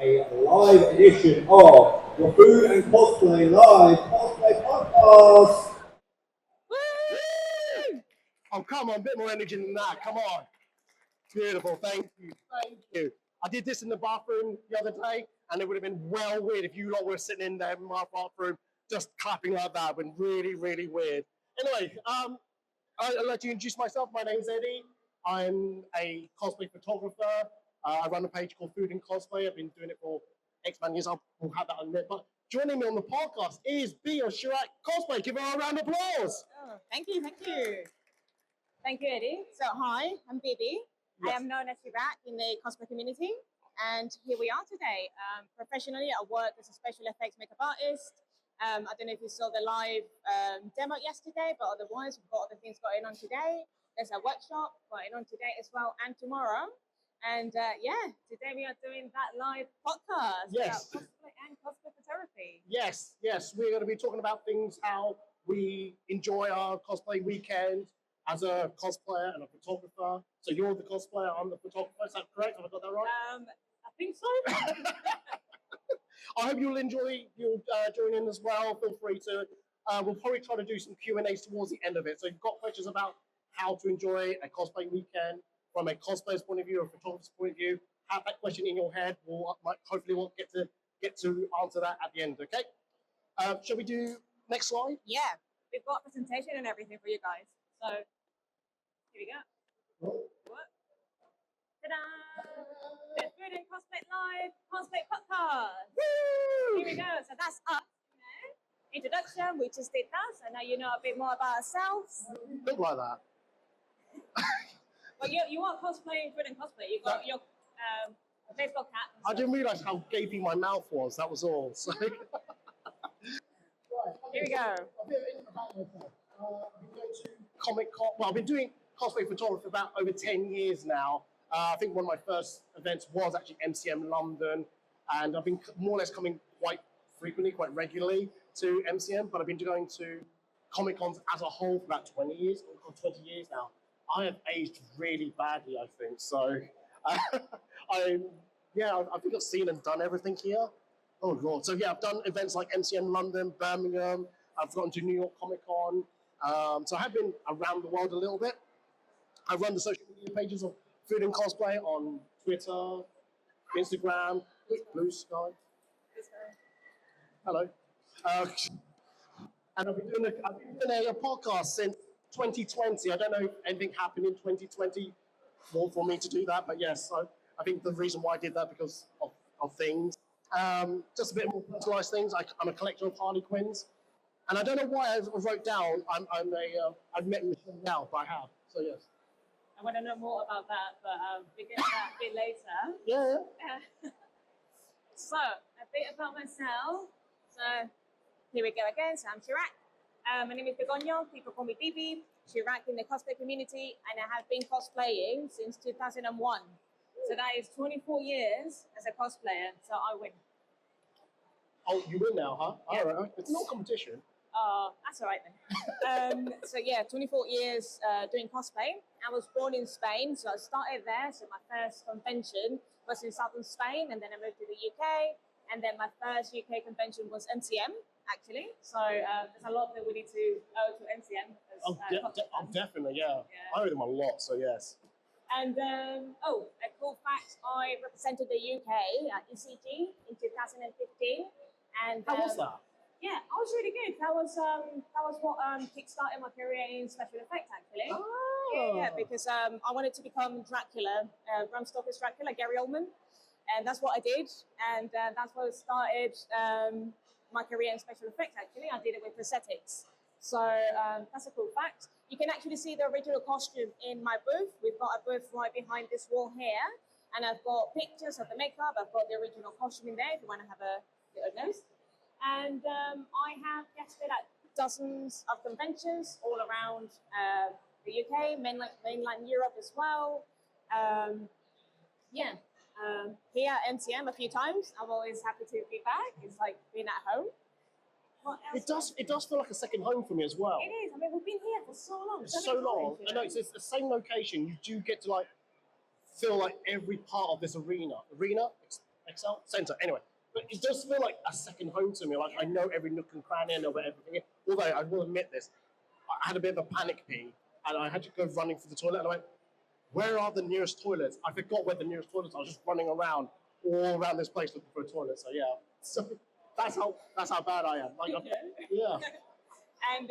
a live edition of the Food and Cosplay Live Cosplay Podcast. Woo! Oh, come on, a bit more energy than that. Come on. Beautiful. Thank you. Thank you. I did this in the bathroom the other day, and it would have been well weird if you lot were sitting in there in my bathroom just clapping like that. It would have been really, really weird. Anyway, I'd like to introduce myself. My name's Eddie. I'm a cosplay photographer. I run a page called Food and Cosplay. I've been doing it for X amount of years. I'll have that on there. But joining me on the podcast is BB of Shirak Cosplay. Give her a round of applause. Oh, thank you. Thank you, Eddie. So, hi, I'm Bibi. Yes. I am known as Shirak in the cosplay community, and here we are today. Professionally, I work as a special effects makeup artist. I don't know if you saw the live demo yesterday, but otherwise, we've got other things going on today. There's a workshop going on today as well, and tomorrow. And today we are doing that live podcast Yes. about cosplay and cosplay photography. Yes. We're going to be talking about things, how we enjoy our cosplay weekend as a cosplayer and a photographer. So you're the cosplayer, I'm the photographer. Is that correct? Have I got that right? I think so. I hope you'll join in as well. Feel free to. We'll probably try to do some Q&As towards the end of it. So if you've got questions about how to enjoy a cosplay weekend from a cosplayer's point of view or a photographer's point of view, have that question in your head. Hopefully we'll get to answer that at the end. Okay. Shall we do next slide? Yeah, we've got a presentation and everything for you guys. So here we go. What? Ta-da! The Food and Cosplay Live Cosplay Podcast. Woo! Here we go. So that's us. Introduction. We just did that, so now you know a bit more about ourselves. Look like that. But you are cosplaying Food and Cosplay. You got your baseball cap. I didn't realise how gaping my mouth was. That was all. So. Here we go. A bit about myself. I've been going to Comic Con. Well, I've been doing cosplay photography for about over 10 years now. I think one of my first events was actually MCM London, and I've been more or less coming quite frequently, quite regularly to MCM, but I've been going to Comic Cons as a whole for about 20 years now. I have aged really badly, I think. So, I think I've seen and done everything here. Oh Lord! So yeah, I've done events like MCM London, Birmingham. I've gone to New York Comic Con. So I have been around the world a little bit. I run the social media pages of Food and Cosplay on Twitter, Instagram, Blue Sky. Hello. And I've been doing a podcast since 2020. I don't know if anything happened in 2020 for me to do that, but yes, I think the reason why I did that because of things. Just a bit more personalised things. I'm a collector of Harley Quinns, and I don't know why I wrote down I've met Michelle now, but I have. So yes. I want to know more about that, but we'll get to that a bit later. Yeah. So, a bit about myself. So, here we go again. So, I'm Shirak. My name is Begonio. People call me BB. Shirak in the cosplay community, and I have been cosplaying since 2001. So, that is 24 years as a cosplayer. So, I win. Oh, you win now, huh? Yeah. All right. It's not competition. That's all right then. 24 years doing cosplay. I was born in Spain, so I started there. So my first convention was in southern Spain, and then I moved to the UK. And then my first UK convention was MCM, actually. So there's a lot that we need to owe to MCM. Definitely, yeah. I owe them a lot, so yes. And a cool fact: I represented the UK at ECG in 2015. And How was that? Yeah, I was really good. That was what kickstarted my career in special effects, actually. Oh. Yeah, because I wanted to become Dracula, Bram Stoker's Dracula, Gary Oldman, and that's what I did, and that's what started my career in special effects. Actually, I did it with prosthetics, so that's a cool fact. You can actually see the original costume in my booth. We've got a booth right behind this wall here, and I've got pictures of the makeup. I've got the original costume in there if you want to have a little nose. And I have guested at dozens of conventions all around the UK, mainland Europe as well. Here at MCM a few times. I'm always happy to be back. It's like being at home. It does feel like a second home for me as well. It is. I mean, we've been here for so long. So long. I know it's the same location. You do get to feel like every part of this arena. Excel Center. Anyway, but it does feel like a second home to me. Like I know every nook and cranny, I know where everything is. Although I will admit this, I had a bit of a panic pee, and I had to go running for the toilet, and I went, where are the nearest toilets? I forgot where the nearest toilets are. I was just running around all around this place looking for a toilet. So yeah, so that's how bad I am. Like, yeah. And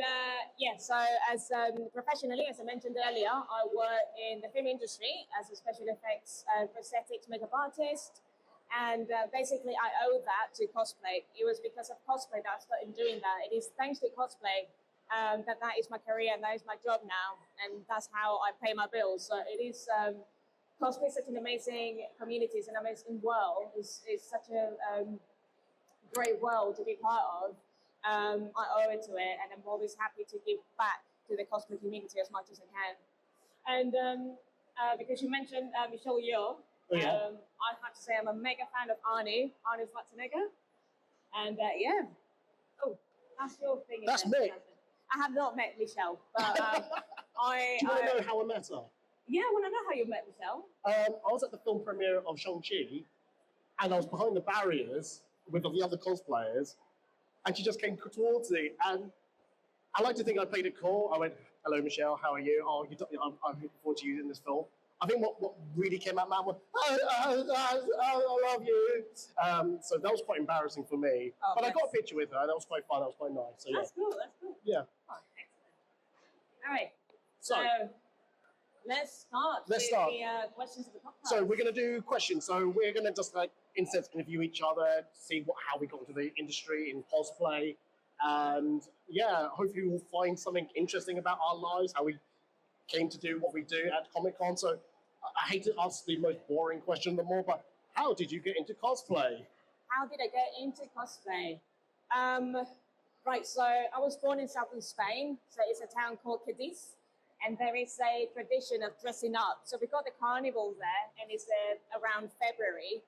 so as professionally, as I mentioned earlier, I work in the film industry as a special effects prosthetics makeup artist. And basically, I owe that to cosplay. It was because of cosplay that I started doing that. It is thanks to cosplay that is my career and that is my job now. And that's how I pay my bills. So it is, cosplay is such an amazing community, it's an amazing world. It's such a great world to be part of. I owe it to it, and I'm always happy to give back to the cosplay community as much as I can. And because you mentioned Michelle Yeoh, I have to say I'm a mega fan of Arnie Schwarzenegger. And yeah, that's your thing. That's me. I have not met Michelle, but Do you want to know how I met her? Yeah, I want to know how you met Michelle. I was at the film premiere of Shang-Chi, and I was behind the barriers with the other cosplayers, and she just came towards me, and I like to think I played it cool. I went, hello, Michelle, how are you? Oh, I'm looking forward to you in this film. I think what really came out, man, was, I love you. So that was quite embarrassing for me. Oh, but yes. I got a picture with her. That was quite fun. That was quite nice. So, That's cool. That's cool. Yeah. Oh, excellent. All right. So let's start Let's with start. the questions of the podcast. So we're going to do questions. So we're going to just in a sense, interview each other, see how we got into the industry in cosplay. And yeah, hopefully we'll find something interesting about our lives, how we came to do what we do at Comic-Con. So I hate to ask the most boring question of them all, but how did you get into cosplay? How did I get into cosplay? Right, so I was born in southern Spain, so it's a town called Cadiz, and there is a tradition of dressing up. So we've got the carnival there, and it's around February.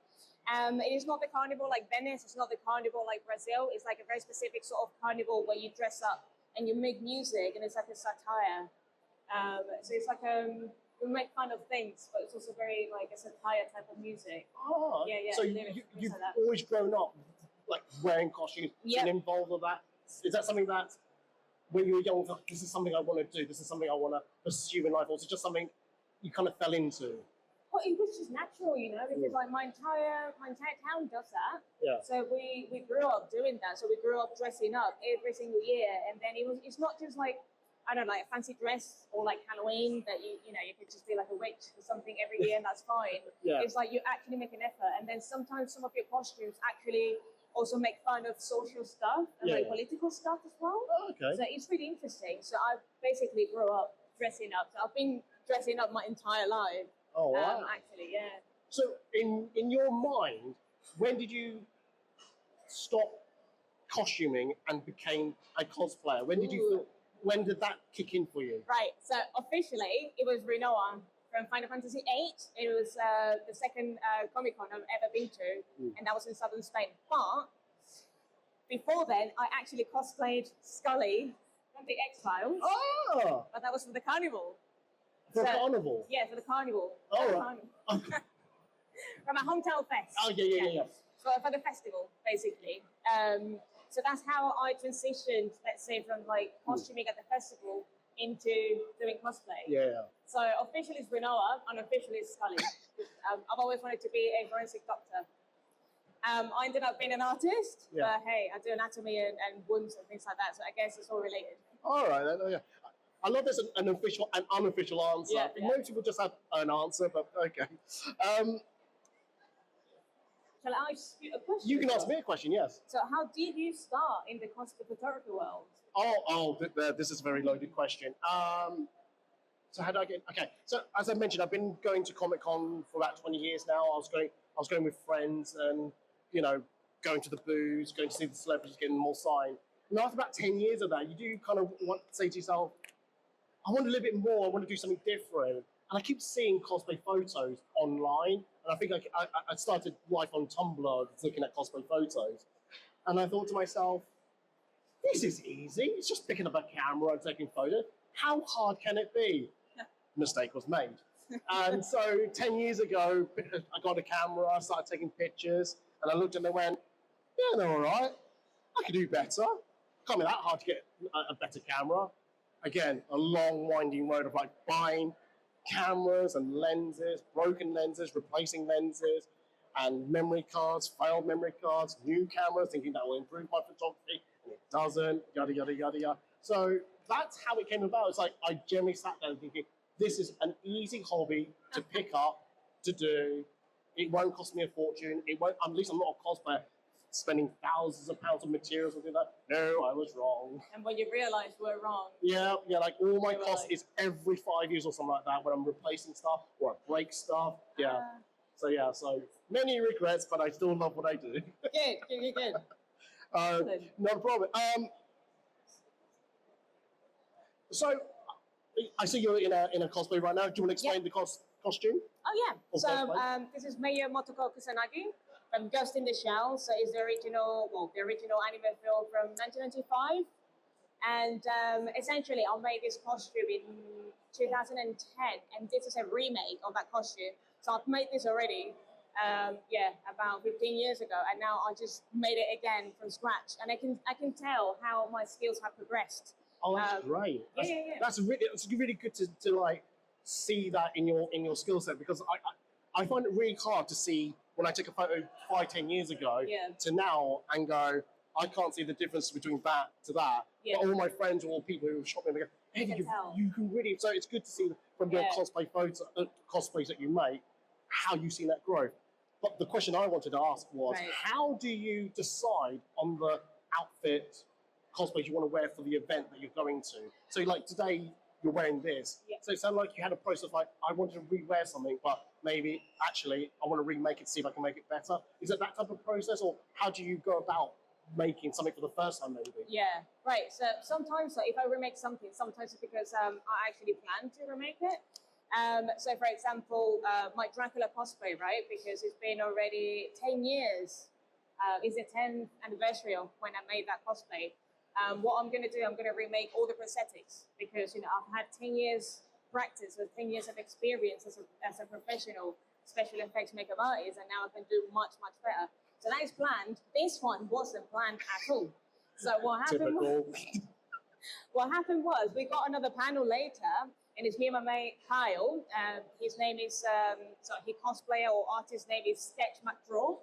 It is not the carnival like Venice, it's not the carnival like Brazil, it's like a very specific sort of carnival where you dress up and you make music, and it's like a satire. So it's like we make fun of things, but it's also very like a satire type of music. Oh, yeah. So lyrics, you've like that. always grown up like wearing costumes, Yeah. being involved with that. Is that something that when you were young, this is something I want to do, this is something I want to pursue in life, or is it just something you kind of fell into? Well, it was just natural, you know, because like my entire town does that. Yeah. So we grew up doing that. So we grew up dressing up every single year, and then it's not just like, I don't know, like a fancy dress or like Halloween that you could just be like a witch or something every year and that's fine. Yeah. It's like you actually make an effort, and then sometimes some of your costumes actually also make fun of social stuff and like political stuff as well. Oh, okay. So it's really interesting. So I basically grew up dressing up. So I've been dressing up my entire life. Oh, wow. Actually, yeah. So in your mind, when did you stop costuming and became a cosplayer? When did you feel, when did that kick in for you? Right. So officially, it was Renoa from Final Fantasy VIII. It was the second Comic-Con I've ever been to, and that was in southern Spain. But before then, I actually cosplayed Scully from the X-Files. Oh! But that was for the carnival. For carnival? Yeah, for the carnival. Oh, right. From a hometown fest. Oh, yeah. For the festival, basically. So that's how I transitioned, let's say, from like costuming at the festival into doing cosplay. Yeah. So officially it's Renoa, unofficially it's Scully. I've always wanted to be a forensic doctor. I ended up being an artist, but hey, I do anatomy and wounds and things like that, so I guess it's all related. All right, then, yeah. I love there's an official and unofficial answer. Yeah. Most people just have an answer, but okay. Shall I ask you a question? You can ask me a question, yes. So how did you start in the cosplay photography world? This is a very loaded question. So how did I get? Okay, so as I mentioned, I've been going to Comic-Con for about 20 years now. I was going with friends, and going to the booths, going to see the celebrities, getting them all signed. And after about 10 years of that, you do kind of want to say to yourself, I want a little bit more. I want to do something different. And I keep seeing cosplay photos online. And I think I started life on Tumblr looking at cosplay photos. And I thought to myself, this is easy. It's just picking up a camera and taking photos. How hard can it be? Mistake was made. And so 10 years ago, I got a camera, I started taking pictures, and I looked and they went, yeah, they're all right. I could do better. Can't be that hard to get a better camera. Again, a long, winding road of like buying cameras and lenses, broken lenses, replacing lenses, and memory cards, failed memory cards, new cameras, thinking that will improve my photography, and it doesn't, yada, yada, yada, yada. So that's how it came about. It's like I generally sat there thinking, this is an easy hobby to pick up, to do. It won't cost me a fortune. It won't, at least I'm not a cosplayer spending thousands of pounds of materials and doing that. No, I was wrong. And when you realise we're wrong. Yeah, like all my You were costs like- is every 5 years or something like that when I'm replacing stuff or I break stuff. Yeah. So many regrets, but I still love what I do. Good. Not a problem. So I see you're in a cosplay right now. Do you want to explain the costume? Oh yeah. Or So cosplay? this is Maya Motoko Kusanagi from Ghost in the Shell. So it's the original anime film from 1995. And essentially, I made this costume in 2010, and this is a remake of that costume. So I've made this already, about 15 years ago, and now I just made it again from scratch. And I can tell how my skills have progressed. Oh, that's great. That's really good to like see that in your skill set, because I find it really hard to see when I take a photo 5-10 years ago to now and go, I can't see the difference between that to that. Yeah. But all my friends or people who shop me, they go, hey, you can really. So it's good to see from your cosplays that you make how you've seen that growth. But the question I wanted to ask was, how do you decide on the outfit cosplays you want to wear for the event that you're going to? So like today, you're wearing this. Yeah. So it sounded like you had a process like, I wanted to re-wear something, but maybe actually I want to remake it, see if I can make it better. Is it that type of process, or how do you go about making something for the first time maybe? Yeah, right. So sometimes if I remake something, sometimes it's because I actually plan to remake it. So for example, my Dracula cosplay, right? Because it's been already 10 years. It's the 10th anniversary of when I made that cosplay. What I'm going to do, I'm going to remake all the prosthetics, because I've had 10 years practice with 10 years of experience as a professional special effects makeup artist, and now I can do much better. So that is planned. This one wasn't planned at all. So what happened was we got another panel later, and it's me and my mate Kyle. His name is his cosplayer or artist name is Sketch McDraw.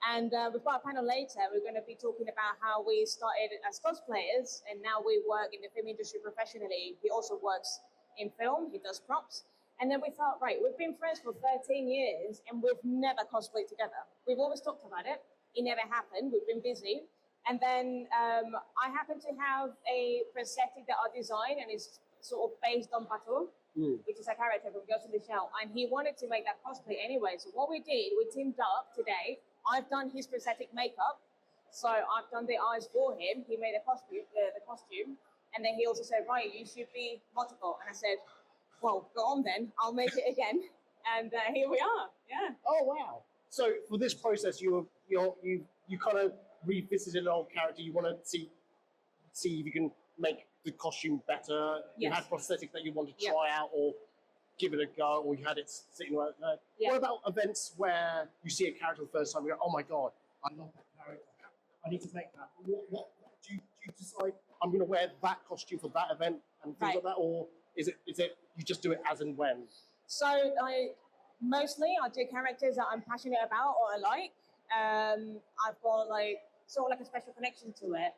And we've got a panel later. We're going to be talking about how we started as cosplayers, and now we work in the film industry professionally. He also works in film. He does props. And then we thought, right, we've been friends for 13 years, and we've never cosplayed together. We've always talked about it. It never happened. We've been busy. And then I happen to have a prosthetic that I designed, and it's sort of based on Pato, which is a character from Ghost in the Shell. And he wanted to make that cosplay anyway. So what we did, we teamed up today. I've done his prosthetic makeup, so I've done the eyes for him. He made the costume, and then he also said, right, you should be Motoko. And I said, well, go on then, I'll make it again. And here we are, yeah. Oh, wow. So for this process, you kind of revisited an old character. You want to see if you can make the costume better. You had prosthetics that you want to try out or give it a go, or you had it sitting right there. What about events where you see a character the first time and you go, oh my God, I love that character. I need to make that. What do you decide, I'm going to wear that costume for that event and things like that? Or is it you just do it as and when? So I do characters that I'm passionate about or I like. I've got sort of like a special connection to it.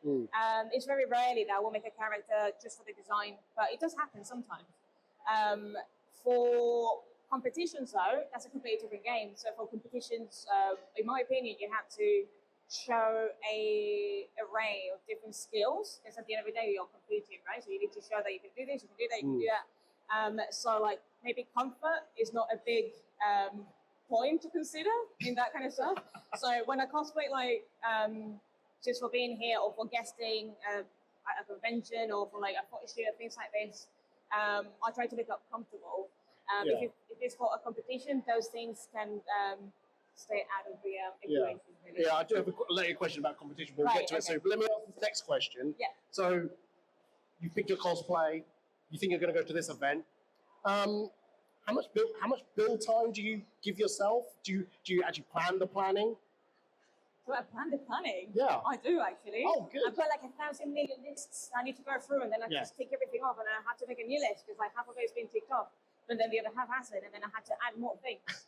It's very rarely that I will make a character just for the design, but it does happen sometimes. For competitions though, that's a completely different game. So for competitions, in my opinion, you have to show a array of different skills, because at the end of the day, you're competing, right? So you need to show that you can do this, you can do that, you can do that. So like maybe comfort is not a big point to consider in that kind of stuff. So when I cosplay just for being here or for guesting at a convention or for like a photo shoot and things like this, I try to look up comfortable. If it's for a competition, those things can stay out of the equation. Really. Yeah, I do have a later question about competition, but we'll get to it soon. But let me ask the next question. Yeah. So you picked your cosplay, you think you're going to go to this event. how much build time do you give yourself? Do you actually plan the planning? So I plan the planning. Yeah. I do actually. Oh, good. I've got like 1,000 million lists I need to go through, and then I just tick everything off, and I have to make a new list because like half of it's been ticked off, and then the other half hasn't, and then I had to add more things.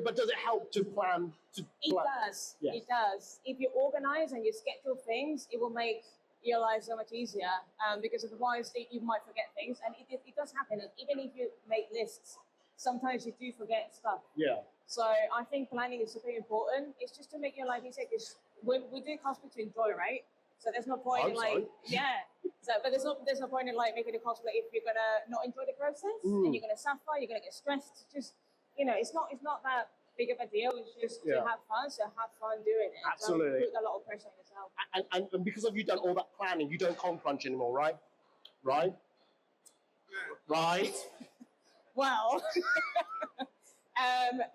But does it help to plan? It does. Yes. It does. If you organize and you schedule things, it will make your life so much easier. Because otherwise, you might forget things, and it does happen. And even if you make lists, sometimes you do forget stuff. Yeah. So I think planning is super important. It's just to make your life easier. Because we do cosplay to enjoy, right? So there's no point in like but there's no point in like making a cosplay if you're gonna not enjoy the process and you're gonna suffer. You're gonna get stressed. Just it's not that big of a deal. It's just to have fun. So have fun doing it. Absolutely. Don't put a lot of pressure on yourself. And because of you done all that planning, you don't con crunch anymore, right? Right. Right. Well,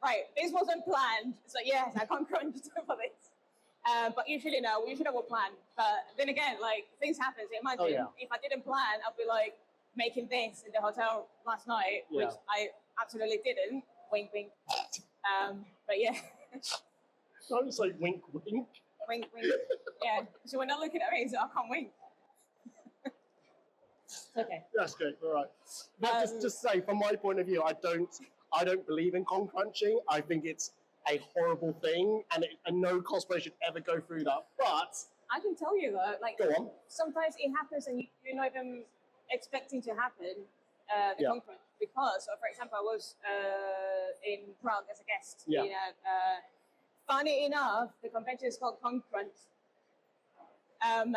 right. This wasn't planned, so yes, I can't crunch for this. But usually no, we usually will plan. But then again, like things happen. So imagine if I didn't plan, I'd be like making this in the hotel last night, which I absolutely didn't. Wink, wink. But yeah. Don't say wink, wink. Wink, wink. Yeah. So we're not looking at me, so I can't wink. Okay. That's great. All right. But just say, from my point of view, I don't believe in con crunching. I think it's a horrible thing, and no cosplayer should ever go through that. But I can tell you though, like go on. Sometimes it happens, and you're not even expecting to happen. The con crunch, because, for example, I was in Prague as a guest. Yeah. Funny enough, the convention is called Con Crunch, and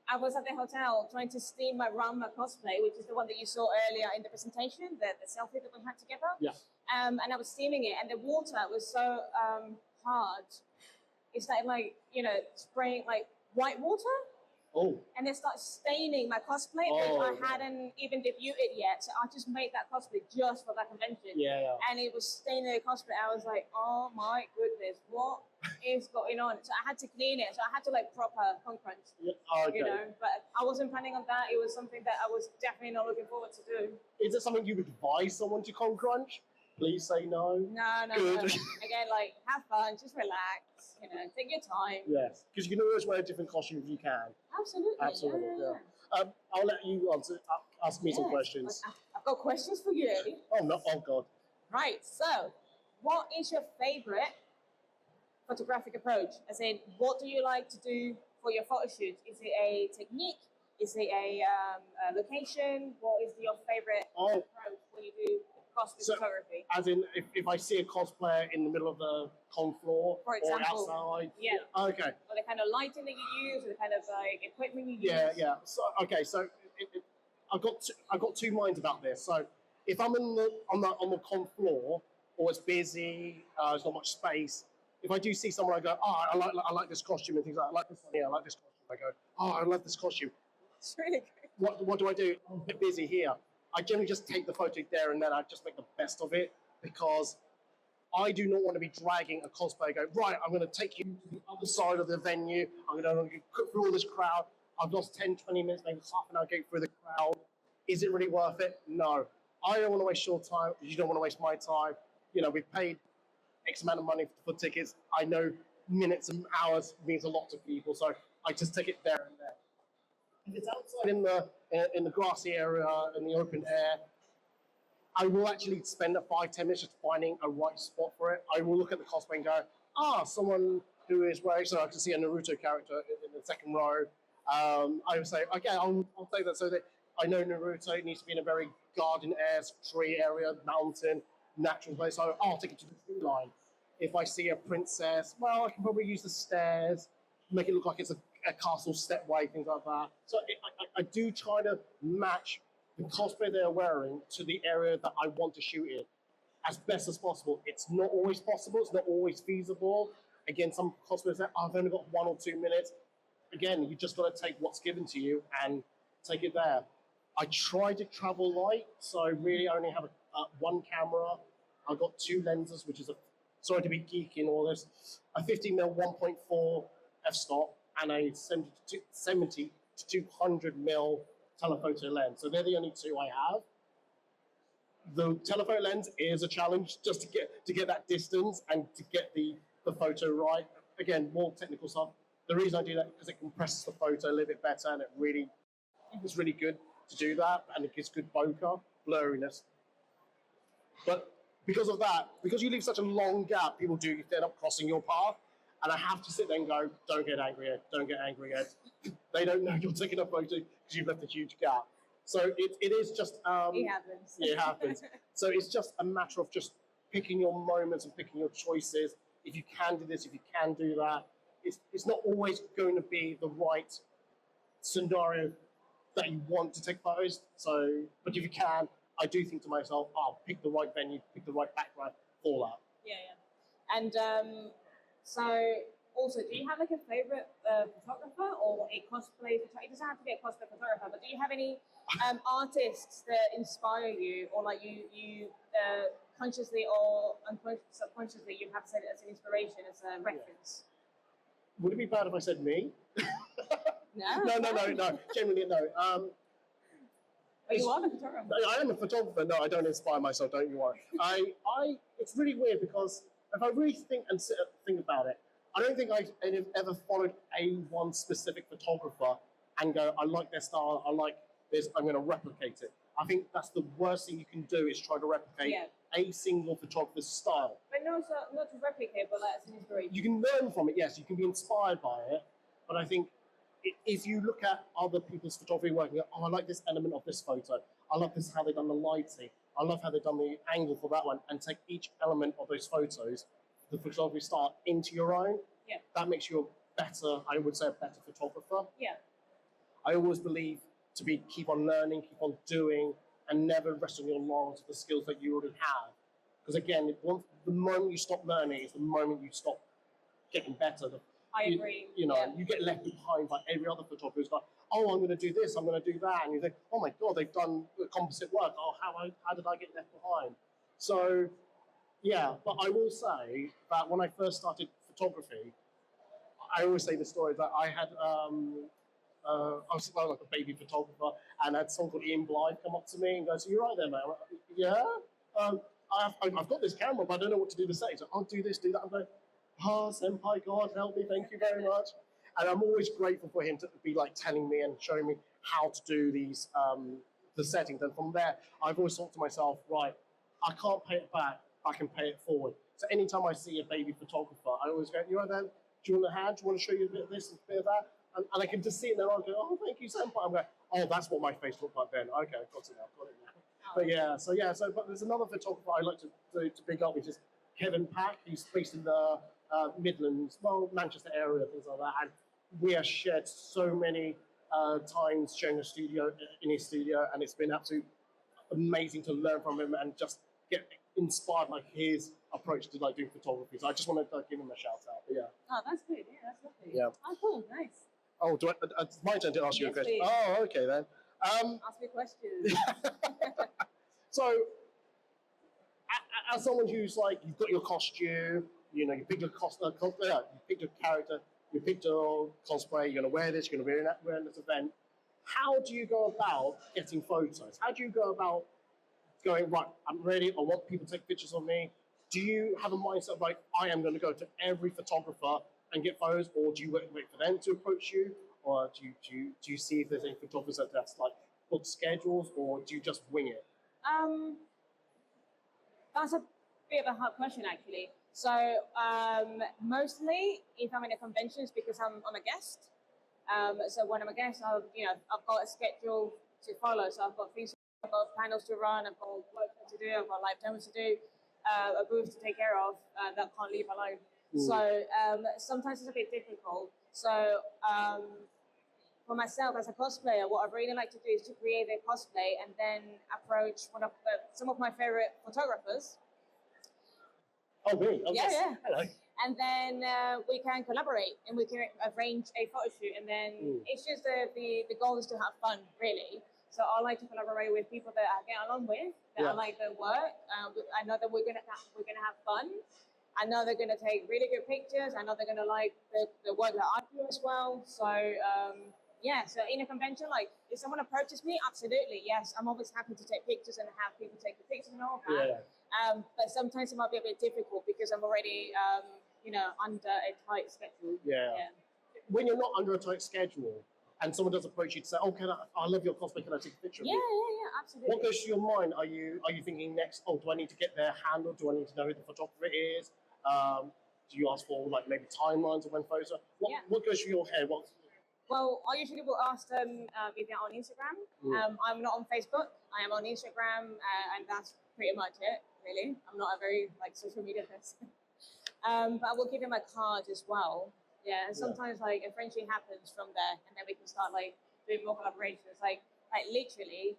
I was at the hotel trying to steam my Rama cosplay, which is the one that you saw earlier in the presentation, the selfie that we had together. Yeah. And I was steaming it, and the water was so hard. It's like spraying like white water. Oh. And they start staining my cosplay, which I hadn't even debuted yet. So I just made that cosplay just for that convention. Yeah. And it was staining the cosplay. I was like, oh my goodness, what is going on? So I had to clean it. So I had to like proper con crunch. Yeah. Okay. But I wasn't planning on that. It was something that I was definitely not looking forward to do. Is it something you would advise someone to con crunch? Please say no. No. Again, like have fun, just relax. Take your time. Yes, because you can always wear a different costume if you can. Absolutely. Yeah. I'll let you ask me some questions. I've got questions for you, Eddie. Oh no! Oh God. Right. So, what is your favorite photographic approach? As in, what do you like to do for your photo shoot? Is it a technique? Is it a location? What is your favorite approach when you do cosplay photography? As in, if I see a cosplayer in the middle of the con floor for example, or outside. Yeah. Okay. Or the kind of lighting that you use, or the kind of like equipment you use. Yeah. So I've got two minds about this. So if I'm on the con floor, or it's busy, there's not much space. If I do see someone, I go, I like this costume and things like that. I like this one here. I like this costume. I go, I love this costume. It's really good. What do I do? I'm a bit busy here. I generally just take the photo there and then I just make the best of it, because I do not want to be dragging a cosplayer. Go, right, I'm going to take you to the other side of the venue. I'm going to go through all this crowd. I've lost 10, 20 minutes, maybe half an hour going through the crowd. Is it really worth it? No. I don't want to waste your time. You don't want to waste my time. We've paid X amount of money for tickets. I know minutes and hours means a lot to people, so I just take it there and there. If it's outside in the grassy area, in the open air, I will actually spend 5-10 minutes just finding a right spot for it. I will look at the cosplay and go, someone who is wearing, so I can see a Naruto character in the second row. I would say, okay, I'll take that so that I know Naruto. It needs to be in a very garden-air, tree area, mountain, natural place. So I'll take it to the tree line. If I see a princess, well, I can probably use the stairs, make it look like it's a castle stepway, things like that. So I do try to match the cosplay they're wearing to the area that I want to shoot in as best as possible. It's not always possible. It's not always feasible. Again, some cosplayers say, I've only got 1 or 2 minutes. Again, you just got to take what's given to you and take it there. I try to travel light, so I really only have one camera. I've got 2 lenses, which is sorry to be geeky and all this, a 50mm 1.4 f-stop and a 70 to 200mm telephoto lens. So they're the only 2 I have. The telephoto lens is a challenge just to get that distance and to get the photo right. Again, more technical stuff. The reason I do that is because it compresses the photo a little bit better, and it's really good to do that, and it gives good bokeh, blurriness. But because of that, because you leave such a long gap, people do end up crossing your path, and I have to sit there and go, don't get angry, Ed, don't get angry, Ed. They don't know you're taking a photo because you've left a huge gap. So it is just... it happens. Yeah, it happens. So it's just a matter of just picking your moments and picking your choices. If you can do this, if you can do that. It's not always going to be the right scenario that you want to take photos. So, but if you can, I do think to myself, oh, pick the right venue, pick the right background for that. Yeah, yeah. And so also, do you have like a favorite photographer or a cosplay photographer? It doesn't have to be a cosplay photographer, but do you have any artists that inspire you, or like you consciously or subconsciously you have said it as an inspiration, as a reference? Would it be bad if I said me? No. No. Generally, no. But you are a photographer. I am a photographer. No, I don't inspire myself. Don't you worry. It's really weird because if I really think about it, I don't think I've ever followed one specific photographer and go, I like their style, I like this, I'm going to replicate it. I think that's the worst thing you can do, is try to replicate a single photographer's style. But not to replicate, but like as an inspiration. You can learn from it, yes, you can be inspired by it, but I think if you look at other people's photography work and go, oh, I like this element of this photo, I love this, how they've done the lighting, I love how they've done the angle for that one, and take each element of those photos, the photography style, into your own, that makes you a better, I would say, a better photographer. Yeah. I always believe to keep on learning, keep on doing, and never rest on your laurels of the skills that you already have. Because again, the moment you stop learning is the moment you stop getting better. I agree. You get left behind by every other photographer who's like, oh, I'm going to do this, I'm going to do that. And you think, oh my God, they've done composite work. Oh, how did I get left behind? So, yeah, but I will say that when I first started photography, I always say the story that I had, I was like a baby photographer, and I had someone called Ian Blythe come up to me and go, so you're right there, man. Like, yeah? I've got this camera, but I don't know what to do to set. So I'll do this, do that. I'm going, oh, senpai, God, help me, thank you very much. And I'm always grateful for him to be like telling me and showing me how to do these, the settings. And from there, I've always thought to myself, right, I can't pay it back, I can pay it forward. So anytime I see a baby photographer, I always go, you know, then, do you want a hand? Do you want to show you a bit of this and a bit of that? And I can just see it in their eyes, go, oh, thank you, senpai. I'm going, oh, that's what my face looked like then. Okay, I've got it now, But but there's another photographer I like to big up, which is Kevin Pack. He's based in the Midlands, Manchester area, things like that. And we have shared so many times sharing in his studio, and it's been absolutely amazing to learn from him and just get inspired by his approach to like doing photography. So I just want to give him a shout out. But yeah. Oh, that's good. Yeah, that's lovely. Yeah. Oh, cool. Nice. Oh, it's my turn to ask you a question. Please. Oh, okay then. Ask me questions. So, as someone who's like, you've got your costume, you know, you picked your you picked your character, you picked your cosplay, you're going to wear this, you're going to wear this event. How do you go about getting photos? How do you go about going, right, I'm ready, I want people to take pictures of me? Do you have a mindset of like, I am going to go to every photographer and get photos, or do you wait for them to approach you? Or do you see if there's any photographers that's like book schedules, or do you just wing it? That's a bit of a hard question, actually. So mostly, if I'm in a convention, it's because I'm a guest. So when I'm a guest, I've got a schedule to follow. So I've got things, I've got panels to run, I've got work to do, I've got live demos to do, a booth to take care of that can't leave alone. So sometimes it's a bit difficult. So for myself as a cosplayer, what I really like to do is to create a cosplay and then approach some of my favorite photographers. Oh, really? Oh, yeah, yes. yeah. Hello. And then we can collaborate and we can arrange a photo shoot. And then it's just the goal is to have fun, really. So I like to collaborate with people that I get along with, that I like their work. I know that we're gonna have fun. I know they're gonna take really good pictures. I know they're gonna like the work that I do as well. So Yeah, so in a convention, like if someone approaches me, absolutely, yes, I'm always happy to take pictures and have people take the pictures and all that. But sometimes it might be a bit difficult because I'm already, under a tight schedule. Yeah. When you're not under a tight schedule and someone does approach you to say, "Oh, I love your cosplay. Can I take a picture of you?" Yeah, absolutely. What goes through your mind? Are you thinking next? Oh, do I need to get their handle? Do I need to know who the photographer is? Do you ask for like maybe timelines of when photos are? What goes through your head? Well, I usually will ask them if they're on Instagram. I'm not on Facebook. I am on Instagram, and that's pretty much it, really. I'm not a very social media person. But I will give them a card as well. Yeah, and sometimes a friendship happens from there, and then we can start doing more collaborations. Like literally,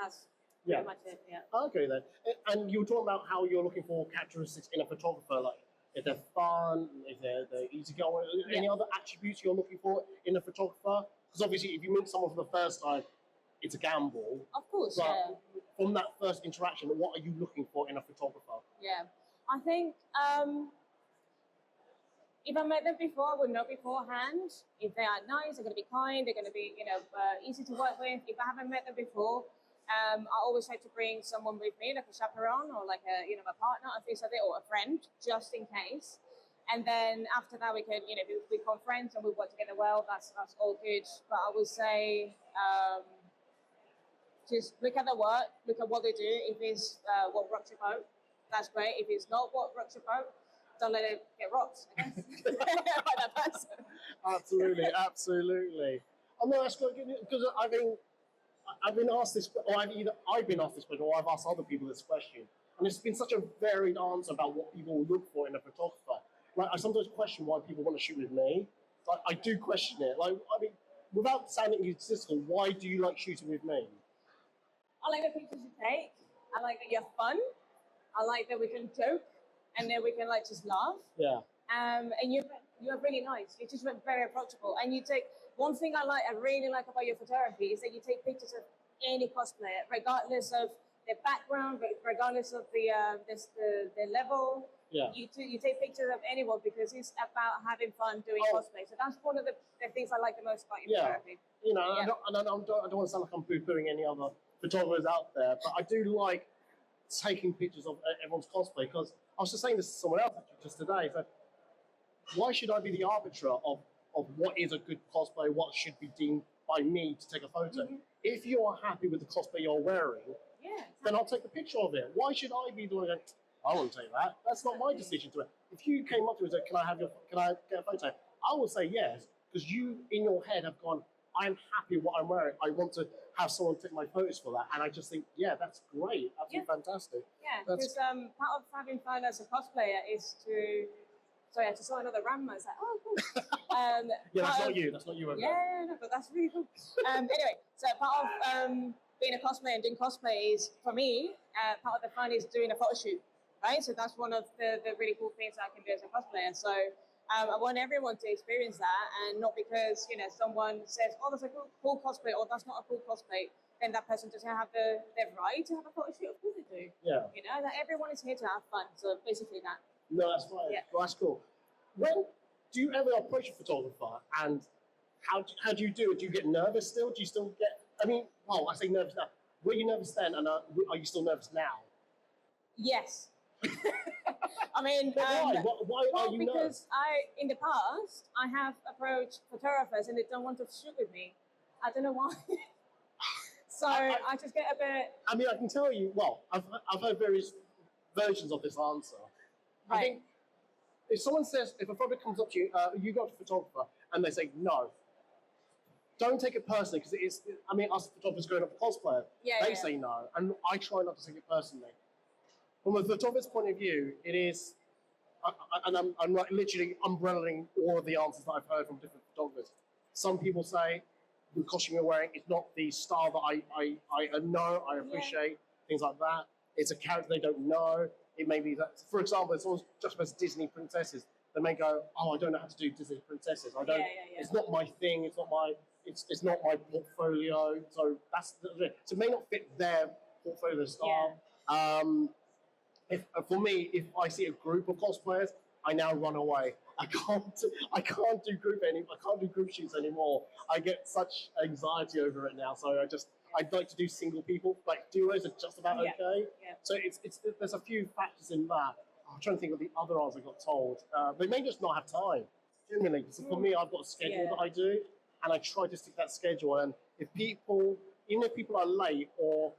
that's pretty much it. Yeah. Okay then. And you were talking about how you're looking for characteristics in a photographer, like if they're fun, if they're easygoing, any other attributes you're looking for in a photographer? Because obviously, if you meet someone for the first time, it's a gamble. Of course, but from that first interaction, what are you looking for in a photographer? Yeah, I think if I met them before, I would know beforehand if they are nice, they're going to be kind, they're going to be easy to work with. If I haven't met them before, I always like to bring someone with me, like a chaperone or like a partner and things like that, or a friend, just in case. And then after that, we can we become friends and we work together well. That's all good. But I would say just look at the work, look at what they do. If it's what rocks your boat, that's great. If it's not what rocks your boat, don't let it get rocked, I guess, by that person. Absolutely. Oh no, that's good because I've been asked this, or I've been asked this question, or I've asked other people this question, and it's been such a varied answer about what people look for in a photographer. Like I sometimes question why people want to shoot with me. Like I do question it. Without sounding egotistical, why do you like shooting with me? I like the pictures you take. I like that you have fun. I like that we can joke, and then we can just laugh. Yeah. And you're really nice. You're just very approachable, and you take. One thing I really like about your photography is that you take pictures of any cosplayer, regardless of their background, regardless of the level. Yeah. You take pictures of anyone because it's about having fun doing cosplay. So that's one of the things I like the most about your photography. I don't want to sound like I'm poo-pooing any other photographers out there, but I do like taking pictures of everyone's cosplay because I was just saying this to someone else actually just today. So why should I be the arbiter of what is a good cosplay, what should be deemed by me to take a photo? Mm-hmm. If you are happy with the cosplay you're wearing, then I'll take the picture of it. Why should I be the one going, I won't take that. That's not my decision to make. If you came up to me and said, can I get a photo? I will say yes, because you in your head have gone, I'm happy with what I'm wearing. I want to have someone take my photos for that. And I just think, that's great. Absolutely fantastic. Yeah, because part of having fun as a cosplayer is to... Sorry, I just saw another Ram. I was like, oh, cool. That's not you. That's not you. Yeah, no, but that's really cool. Anyway, so part of being a cosplayer and doing cosplay is, for me, part of the fun is doing a photo shoot, right? So that's one of the really cool things I can do as a cosplayer. So I want everyone to experience that, and not because someone says, oh, that's a cool cosplay, or that's not a cool cosplay, then that person doesn't have the right to have a photo shoot. Of course they do. Yeah. That everyone is here to have fun. So basically that. No, that's fine. Yeah. Well, that's cool. When do you ever approach a photographer, and how do you do it? Do you get nervous still? Do you still get? I say nervous now. Were you nervous then, and are you still nervous now? Yes. Why? Why are you nervous? Because in the past, I have approached photographers and they don't want to shoot with me. I don't know why. So I just get a bit. I can tell you. Well, I've heard various versions of this answer. Right. I think if a photographer comes up to you, you go to a photographer, and they say no, don't take it personally, because it is. Us photographers going up to cosplayer, they say no, and I try not to take it personally. From a photographer's point of view, it is, and I'm like literally umbrellaing all of the answers that I've heard from different photographers. Some people say the costume you're wearing is not the style that I know, I appreciate, things like that. It's a character they don't know. It may be that, for example, if someone's just as Disney princesses, they may go, oh, I don't know how to do Disney princesses. I don't. It's not my thing. It's not my. It's not my portfolio. So so it may not fit their portfolio style. For me, if I see a group of cosplayers, I now run away. I can't do group shoots anymore. I get such anxiety over it now. So I'd like to do single people. Like duos are just about Yeah. okay. Yeah. So there's a few factors in that. I'm trying to think of the other answers I got told. They may just not have time. Generally, so for me, I've got a schedule Yeah. that I do, and I try to stick that schedule. And if people, even if people are late or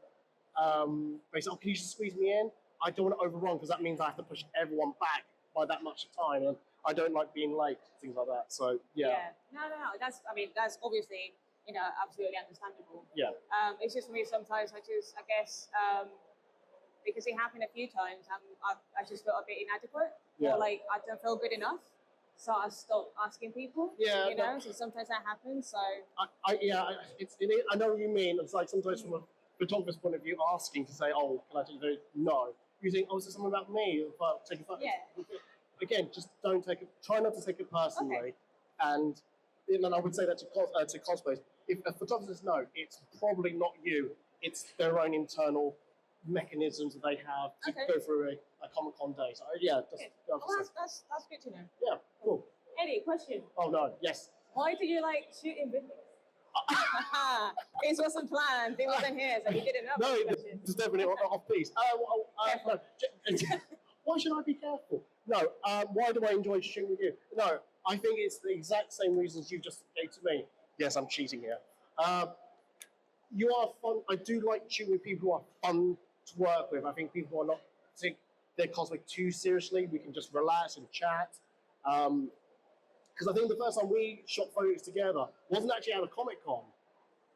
basically, can you just squeeze me in? I don't want to overrun because that means I have to push everyone back by that much time, and I don't like being late, things like that. So yeah. No. That's obviously absolutely understandable. Yeah. It's just for me sometimes I guess because it happened a few times I just felt a bit inadequate Yeah. or like I don't feel good enough, so I stopped asking people. Yeah, So sometimes that happens. So I know what you mean. It's like sometimes from a photographer's point of view, asking to say, "Oh, can I take a photo?" No. You think, "Oh, is this something about me?" But take a photo. Yeah. Again, just don't take it. Try not to take it personally. Okay. And I would say that to cosplayers. If a photographer knows, it's probably not you. It's their own internal mechanisms that they have to Okay. go through a Comic-Con day. So yeah, just Good. That's good to know. yeah, cool. Eddie, question: Oh no, yes. why do you like shooting videos? This wasn't planned. It wasn't here, so he didn't know. No, this question. it's definitely off piece. No. Why should I be careful? No. Why do I enjoy shooting with you? No, I think it's the exact same reasons you just gave to me. Yes, I'm cheating here. You are fun. I do like shooting with people who are fun to work with. I think people who are not take their cosplay too seriously. We can just relax and chat. Because I think the first time we shot photos together wasn't actually at a Comic-Con.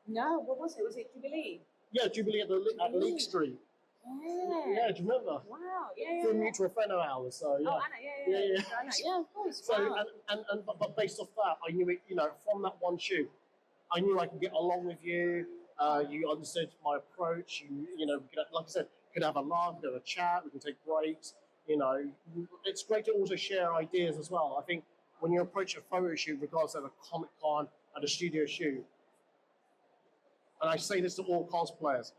No, what was it? Was it Jubilee? Yeah, Jubilee at Leek Street. Yeah. Do you remember? Wow. Yeah. For a mutual friend of ours. So yeah. Oh, Anna. Yeah. Anna. Yeah, of course. So Wow. but based off that, I knew it. From that one shoot, I knew I could get along with you. You understood my approach. We could, like I said, could have a laugh, could have a chat. We can take breaks. It's great to also share ideas as well. I think when you approach a photo shoot, regardless of a Comic-Con and a studio shoot, and I say this to all cosplayers,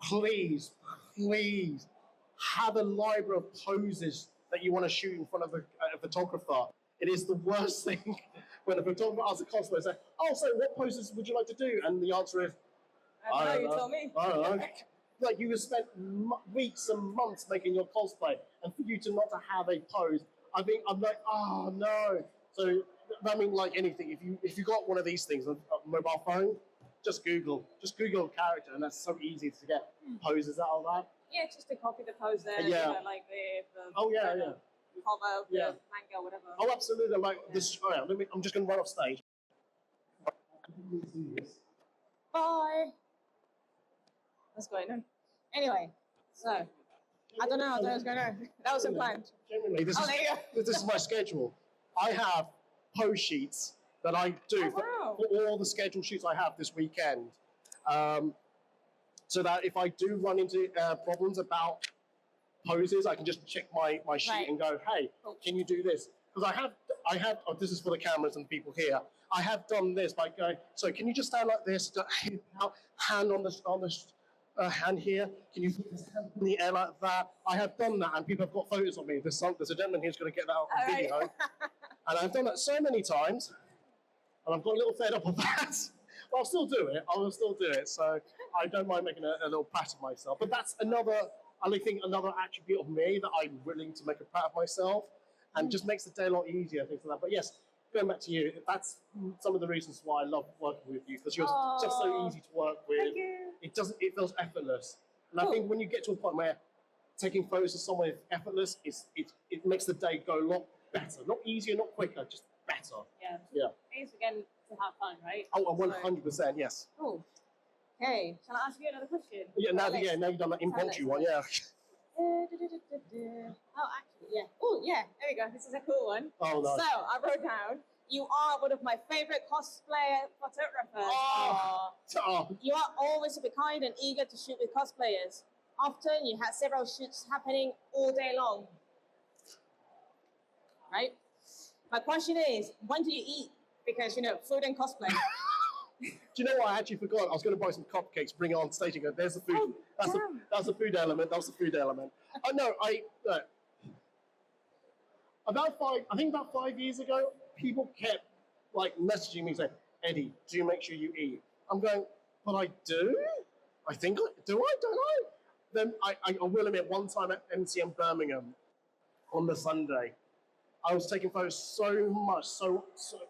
please have a library of poses that you want to shoot in front of a photographer. It is the worst thing when a photographer asks a cosplayer, say, "Oh, so what poses would you like to do?" And the answer is, I don't know. You told me. I don't know. Like you have spent weeks and months making your cosplay, and for you to not to have a pose, I'm like, oh no. So I mean, like anything, if you got one of these things, a mobile phone, just Google character, and that's so easy to get poses out of that. Yeah, just to copy the pose there. Yeah. Like the Oh yeah. cover, Yeah. the manga, whatever. Oh, absolutely. Like this. Oh, yeah, I'm just going to run off stage. Bye. What's going on? Anyway, so I don't know what's going on. That wasn't planned. Genuinely, There you go. this is my schedule. I have pose sheets that I do wow. for all the scheduled shoots I have this weekend. So that if I do run into problems about poses, I can just check my sheet Right. and go, hey, Cool. can you do this? Because I have, oh, this is for the cameras and people here. I have done this by going, so can you just stand like this, hand on the hand here? Can you put this hand in the air like that? I have done that, and people have got photos of me. There's a gentleman who's going to get that on All video. right. And I've done that so many times, and I've got a little fed up of that. But I'll still do it. I will still do it. So I don't mind making a little pat of myself. But that's another attribute of me that I'm willing to make a pat of myself, and just makes the day a lot easier, things like that. But yes, going back to you, that's some of the reasons why I love working with you, because you're just so easy to work with. Thank you. It feels effortless. And Cool. I think when you get to a point where taking photos of someone is effortless, it makes the day go a lot better. Not easier, not quicker, just better. Yeah. Yeah. It's again to have fun, right? Oh, 100%, yes. Cool. Okay, shall I ask you another question? Yeah, now you've done that impromptu one, yeah. Oh, actually, yeah. Oh, yeah, there we go. This is a cool one. Oh, nice. So, I wrote down, you are one of my favorite cosplay photographers. Oh. You are always super kind and eager to shoot with cosplayers. Often, you had several shoots happening all day long. Right? My question is, when do you eat? Because, food and cosplay. Do you know what? I actually forgot. I was going to buy some cupcakes, bring it on stage and go, there's the food. Oh, That's the food element. Oh, no, I think about 5 years ago, people kept like messaging me saying, Eddie, do make sure you eat. I'm going, but I do? I think I do, don't I? Then I will admit, one time at MCM Birmingham on the Sunday, I was taking photos so much, so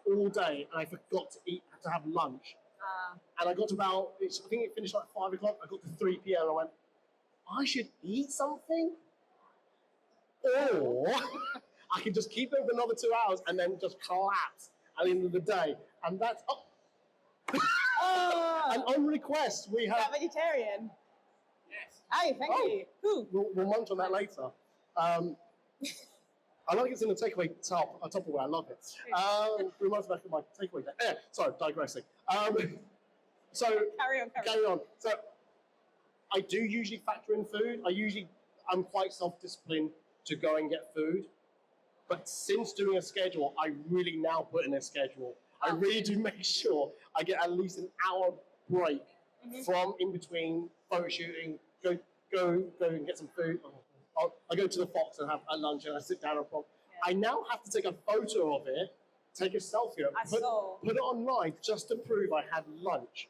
all day, and I forgot to eat, to have lunch. And I got to about, I think it finished like 5 o'clock, I got to 3 p.m. and I went, I should eat something? Or I can just keep it for another 2 hours and then just collapse at the end of the day. And that's, and on request, we have... Is that vegetarian? Yes. Hey, thank you. Cool. We'll munch on that later. I like it's in the takeaway Tupperware. I love it. Reminds me of my takeaway. Sorry, digressing. So Carry on. carry on. So I do usually factor in food. I'm quite self-disciplined to go and get food. But since doing a schedule, I really now put in a schedule. I really do make sure I get at least an hour break from in between photo shooting. Go and get some food. I go to the Fox and have a lunch and I sit down and I now have to take a photo of it, take a selfie, put it online just to prove I had lunch.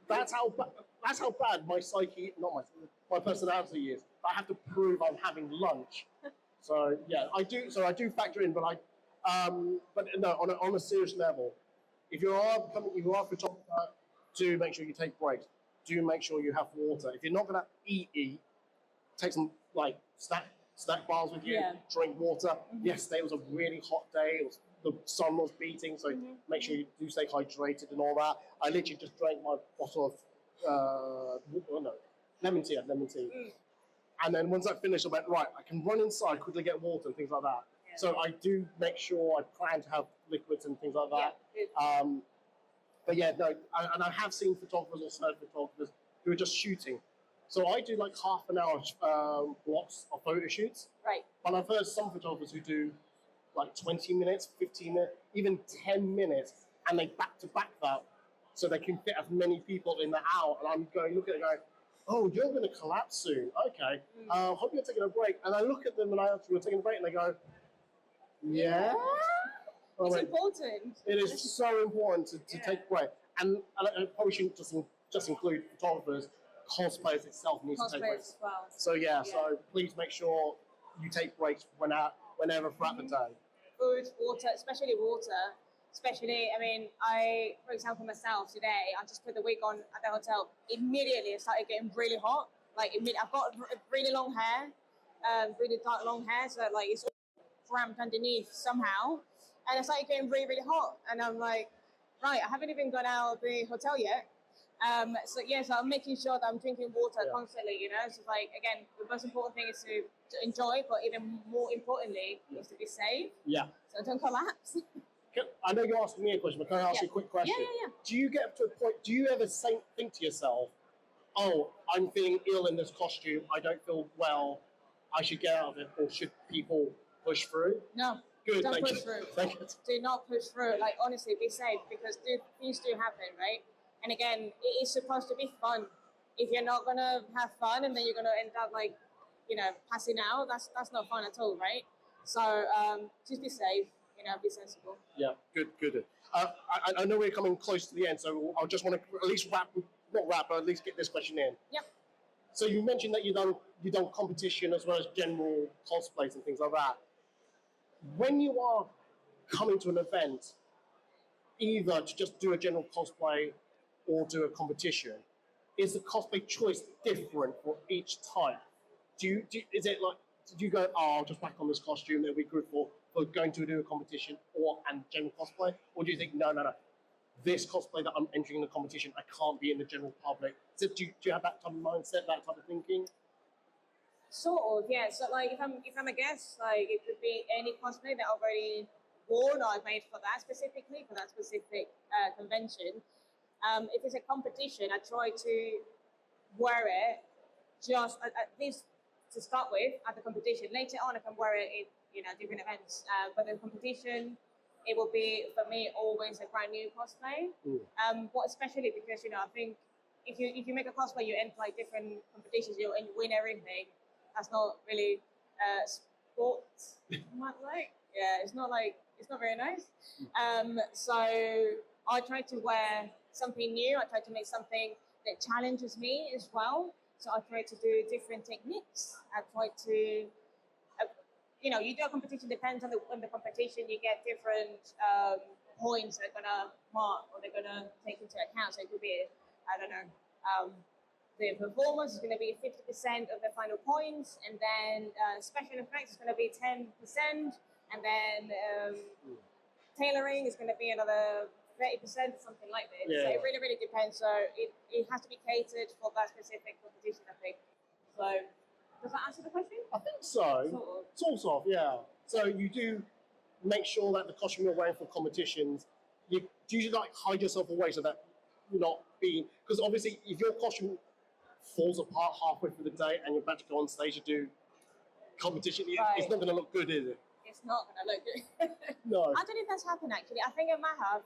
That's how bad my psyche, not my personality is. I have to prove I'm having lunch. So yeah, I do. So I do factor in, but no, on a serious level, if you are a photographer, do make sure you take breaks. Do make sure you have water. If you're not gonna eat, take some like snack bars with you. Yeah. Drink water. Yesterday was a really hot day. The sun was beating, so make sure you do stay hydrated and all that. I literally just drank my bottle of lemon tea. And then once I finished, I went, right, I can run inside, quickly get water and things like that. Yeah. So I do make sure I plan to have liquids and things like that. Yeah. But yeah, no, and I have seen photographers or certain photographers who are just shooting. So I do like half an hour blocks of photo shoots. Right. But I've heard some photographers who do like 20 minutes, 15 minutes, even 10 minutes, and they back to back that so they can fit as many people in the hour. And I'm going, look at it going, oh, you're going to collapse soon. Okay. Hope you're taking a break. And I look at them and I ask them, you're taking a break, and they go, yeah. It's important. It is so important to take a break. And I probably shouldn't just include photographers. Cosplayers itself needs to take breaks as well. So yeah, so please make sure you take breaks whenever throughout the day. Food, water, especially water. I mean, for example, myself today, I just put the wig on at the hotel. Immediately, it started getting really hot. Like, I've got really long hair, really dark long hair, so like it's all cramped underneath somehow. And it started getting really, really hot. And I'm like, right, I haven't even got out of the hotel yet. So I'm making sure that I'm drinking water constantly, So like, again, the most important thing is to enjoy, but even more importantly is to be safe. Yeah. So don't collapse. I know you're asking me a question, but can I ask you a quick question? Yeah. Do you get to a point, do you ever think to yourself, oh, I'm feeling ill in this costume, I don't feel well, I should get out of it, or should people push through? No. Good, don't thank push you. through. Thank you. Do not push through. Like, honestly, be safe, because things do happen, right? And again, it is supposed to be fun. If you're not gonna have fun and then you're gonna end up like, passing out, that's not fun at all, right? So just be safe, be sensible. Yeah, good. I know we're coming close to the end, so I just want to at least but at least get this question in. Yep. So you mentioned that you've done competition as well as general cosplays and things like that. When you are coming to an event, either to just do a general cosplay or do a competition, is the cosplay choice different for each type? Do you go, oh, I'll just whack on this costume, it'll be good for going to do a competition and general cosplay? Or do you think, no, this cosplay that I'm entering in the competition, I can't be in the general public? So do you have that type of mindset, that type of thinking? Sort of, yeah. So like, if I'm a guest, like it could be any cosplay that I've already worn or I've made for that specific convention. If it's a competition, I try to wear it just at least to start with at the competition. Later on, I can wear it in different events. But the competition, it will be for me always a brand new cosplay. But especially because I think if you make a cosplay, you enter like different competitions, you win everything. That's not really bought my like. Yeah, it's not very nice. So I try to wear something new. I try to make something that challenges me as well. So I try to do different techniques. I try to, you do a competition, depends on the competition, you get different points that are gonna mark or they're gonna take into account. So it could be, I don't know, the performance is going to be 50% of the final points, and then special effects is going to be 10%, and then tailoring is going to be another 30%, something like this. Yeah. So it really, really depends. So it has to be catered for that specific competition, I think. So does that answer the question? I think so. Sort of, yeah. So you do make sure that the costume you're wearing for competitions, do you like hide yourself away so that you're not being, because obviously if your costume falls apart halfway through the day and you're about to go on stage to do competition, it's not going to look good, is it? It's not going to look good. No. I don't know if that's happened actually. I think it might have,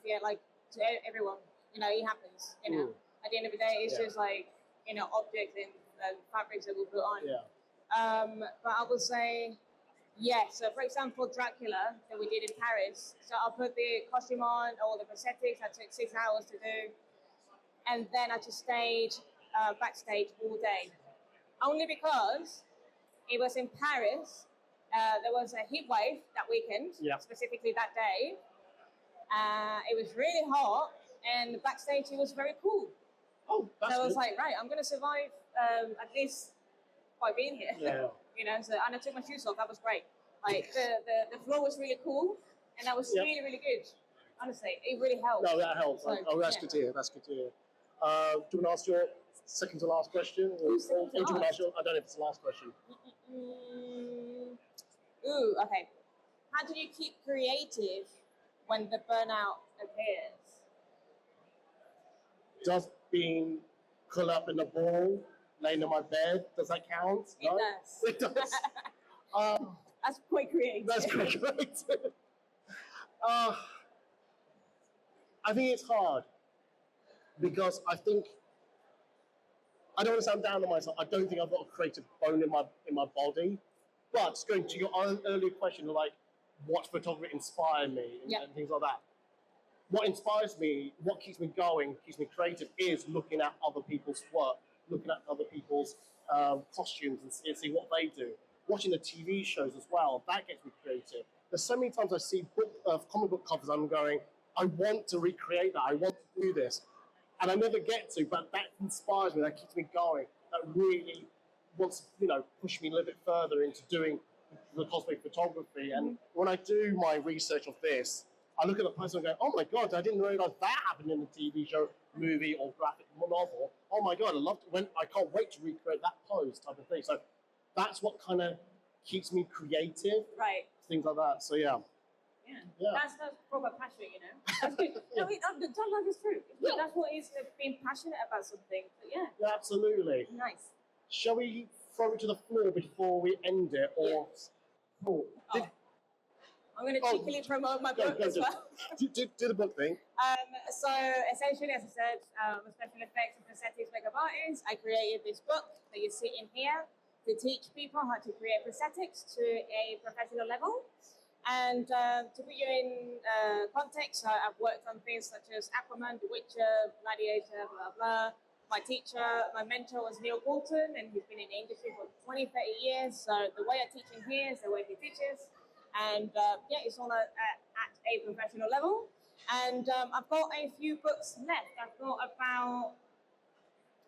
yeah, like to everyone. It happens, At the end of the day, it's just like, objects and fabrics that we put on. Yeah. But I would say, yeah, so for example, Dracula that we did in Paris. So I put the costume on, all the prosthetics, I took 6 hours to do. And then I just stayed backstage all day. Only because it was in Paris. There was a heat wave that weekend, specifically that day. It was really hot, and backstage it was very cool. Oh, that's so I was good. like, right, I'm going to survive at least by being here. Yeah. So and I took my shoes off. That was great. Like the floor was really cool, and that was really, really good. Honestly, it really helped. No, that helps. So, that's good to hear. That's good to hear. Do you want to ask your second to last question? Or do you want to ask I don't know if it's the last question. Ooh, okay. How do you keep creative when the burnout appears? Does being curled up in a ball, laying on my bed, does that count? It No? does. It does. That's quite creative. That's quite creative. I think it's hard because I don't want to sound down on myself. I don't think I've got a creative bone in my body. But going to your earlier question, like what photography inspired me and things like that. What inspires me, what keeps me going, keeps me creative, is looking at other people's work, looking at other people's costumes and see what they do. Watching the TV shows as well, that gets me creative. There's so many times I see comic book covers, I'm going, I want to recreate that, I want to do this. And I never get to, but that inspires me, that keeps me going, that really wants to, push me a little bit further into doing the cosplay photography. And when I do my research of this, I look at the post and go, oh my God, I didn't realize that happened in the TV show, movie, or graphic novel. Oh my God, I can't wait to recreate that pose type of thing. So that's what kind of keeps me creative. Right. Things like that. So yeah. That's proper passion, That's good. No, that is true. That's what is being passionate about something. But yeah, absolutely. Nice. Shall we throw it to the floor before we end it, or? I'm going to cheekily promote my book as well. Do the book thing. So essentially, as I said, I'm a special effects and prosthetics makeup artist. I created this book that you see in here to teach people how to create prosthetics to a professional level. And to put you in context, I've worked on things such as Aquaman, The Witcher, Gladiator, blah, blah. My teacher, my mentor was Neil Gorton, and he's been in the industry for 20, 30 years. So the way I teach him here is the way he teaches. And it's all at a professional level. And I've got a few books left. I've got about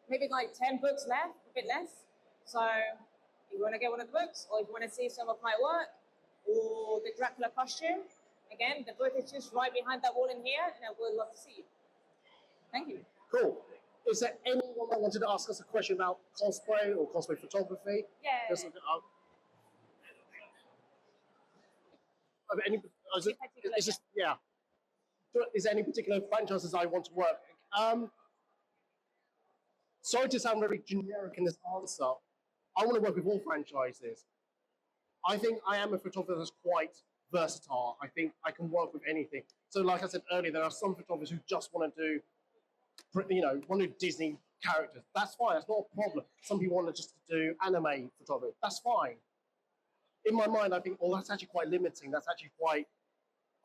maybe like 10 books left, a bit less. So if you want to get one of the books, or if you want to see some of my work, or the Dracula costume, again, the book is just right behind that wall in here, and I would love to see you. Thank you. Cool. Is there anyone that wanted to ask us a question about cosplay or cosplay photography? Yeah. Is there any particular franchises I want to work? Sorry to sound very generic in this answer. I want to work with all franchises. I think I am a photographer that's quite versatile. I think I can work with anything. So like I said earlier, there are some photographers who just want to do, want to do Disney characters. That's fine, that's not a problem. Some people want to just do anime photography. That's fine. in my mind, I think, well, that's actually quite limiting. That's actually quite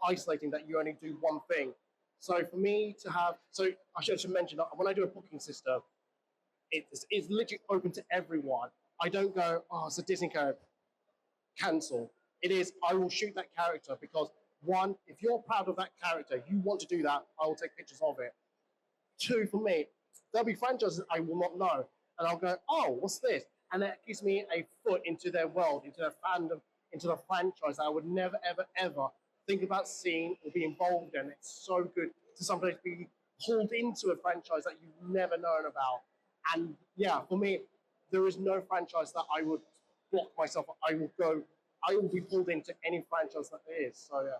isolating that you only do one thing. So for me to have, so I should mention that when I do a booking system, it's literally open to everyone. I don't go, oh, it's a Disney character, cancel. It is, I will shoot that character because one, if you're proud of that character, you want to do that, I will take pictures of it. Two, for me, there'll be franchises I will not know. And I'll go, oh, what's this? And that gives me a foot into their world, into their fandom, into the franchise that I would never, ever, ever think about seeing or be involved in. It's so good to sometimes be pulled into a franchise that you've never known about. And yeah, for me, there is no franchise that I would block myself. I will be pulled into any franchise that there is. So yeah.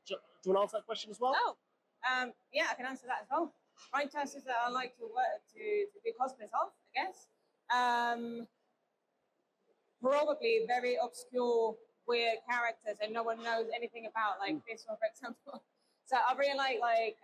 Do you want to answer that question as well? Oh, yeah, I can answer that as well. Franchises that I like to work to do cosplays of, I guess. Probably very obscure, weird characters and no one knows anything about, like this one, for example. So I really like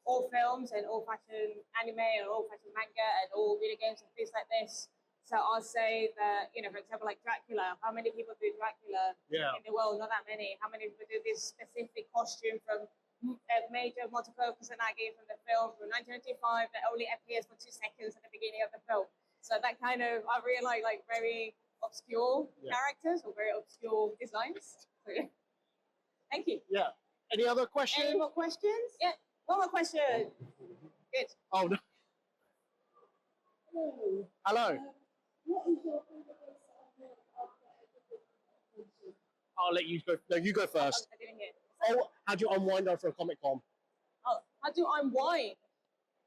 all films and old-fashioned anime and old-fashioned manga and all video games and things like this. So I'll say that, for example, like Dracula, how many people do Dracula in the world? Not that many. How many people do this specific costume from a major Motoko Kusanagi from the film from 1995 that only appears for 2 seconds at the beginning of the film? So that kind of, I really like very obscure characters or very obscure designs. So, yeah. Thank you. Yeah. Any other questions? Any more questions? Yeah. One more question. Good. Oh, no. Hello. I'll let you go. No, you go first. I didn't hear. Oh, how do you unwind after a Comic Con? Oh, how do I unwind?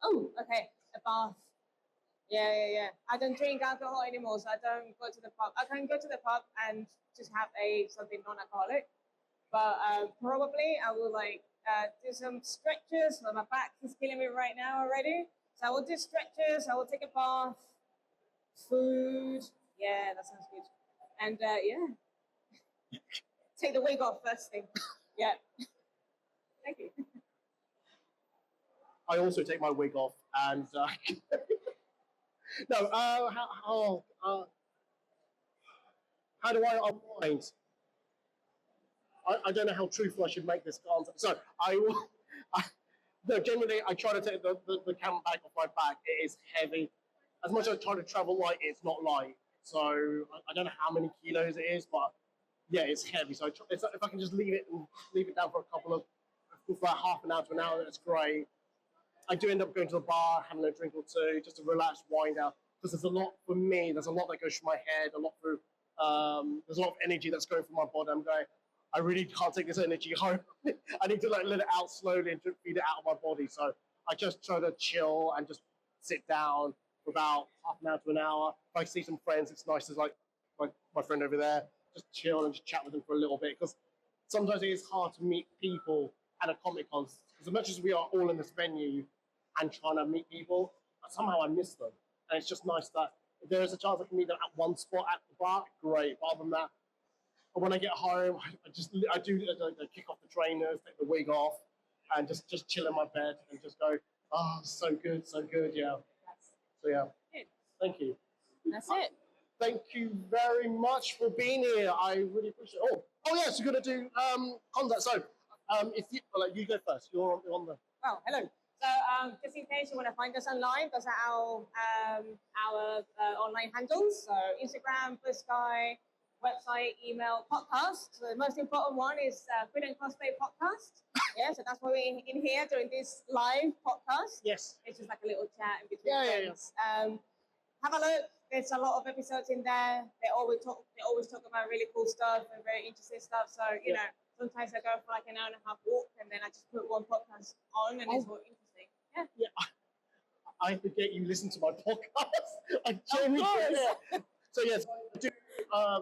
Oh, okay. A bath. Yeah. I don't drink alcohol anymore, so I don't go to the pub. I can go to the pub and just have something non-alcoholic. But probably I will do some stretches. So my back is killing me right now already. So I will do stretches. I will take a bath. Food. Yeah, that sounds good. And yeah. Take the wig off first thing. Yeah. Thank you. I also take my wig off and no. How do I unwind? I don't know how truthful I should make this answer. So I will. No, generally I try to take the camera bag off my back. It is heavy. As much as I try to travel light, it's not light. So I don't know how many kilos it is, but yeah, it's heavy. So if I can just leave it down for about half an hour to an hour, that's great. I do end up going to the bar, having a drink or two, just to relax, wind down. Because there's a lot for me. There's a lot that goes through my head, a lot through. There's a lot of energy that's going through my body. I'm going, I really can't take this energy home. I need to let it out slowly and feed it out of my body. So I just try to chill and just sit down for about half an hour to an hour. If I see some friends, it's nice to my friend over there, just chill and just chat with them for a little bit. Because sometimes it is hard to meet people at a Comic Con. As much as we are all in this venue and trying to meet people, somehow I miss them. And it's just nice that if there is a chance I can meet them at one spot at the bar, great. But other than that, when I get home, I do kick off the trainers, take the wig off, and just chill in my bed and just go, oh, so good, yeah. So yeah, thank you. That's it. Thank you very much for being here. I really appreciate it. Oh yes, you're gonna do contact. So if you go first, you're on the. Oh, hello. So just in case you want to find us online, those are our online handles. So Instagram, Blue Sky, website, email, podcast. So the most important one is Food and Cosplay Podcast. Yeah, so that's why we're in here doing this live podcast. Yes. It's just like a little chat in between friends. Yeah. Have a look. There's a lot of episodes in there. They always talk about really cool stuff and very interesting stuff. So you know, sometimes I go for like an hour and a half walk, and then I just put one podcast on, and it's all interesting. Yeah. I forget you listen to my podcast. I genuinely forget. So yes, I do.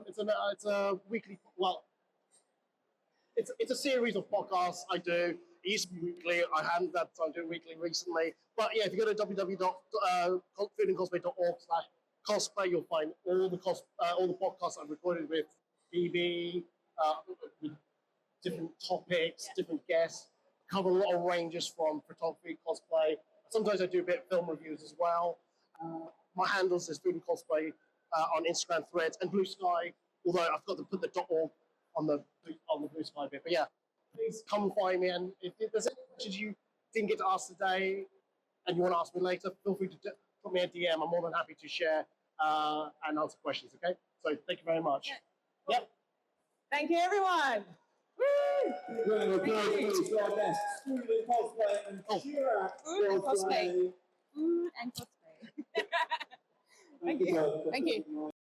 It's a weekly. Well, it's a series of podcasts I do. It used to be weekly. I haven't had time to do it weekly recently. But yeah, if you go to www.foodandcosplay.org/cosplay, you'll find all the podcasts I've recorded with BB, with different topics, different guests. Cover a lot of ranges from photography, cosplay. Sometimes I do a bit of film reviews as well. My handles is Food and Cosplay on Instagram Threads and Blue Sky. Although I forgot to put the .org on the Blue Sky bit. But yeah, please come find me. And if there's any questions you didn't get to ask today and you want to ask me later, feel free to put me a DM. I'm more than happy to share and answer questions. Okay. So thank you very much. Yeah. Yep. Thank you, everyone. Woo! Round of applause, please, for our guests, Food and Cosplay and Shirak Food and Cosplay. Cosplay. Food and cosplay. Thank you. Thank you.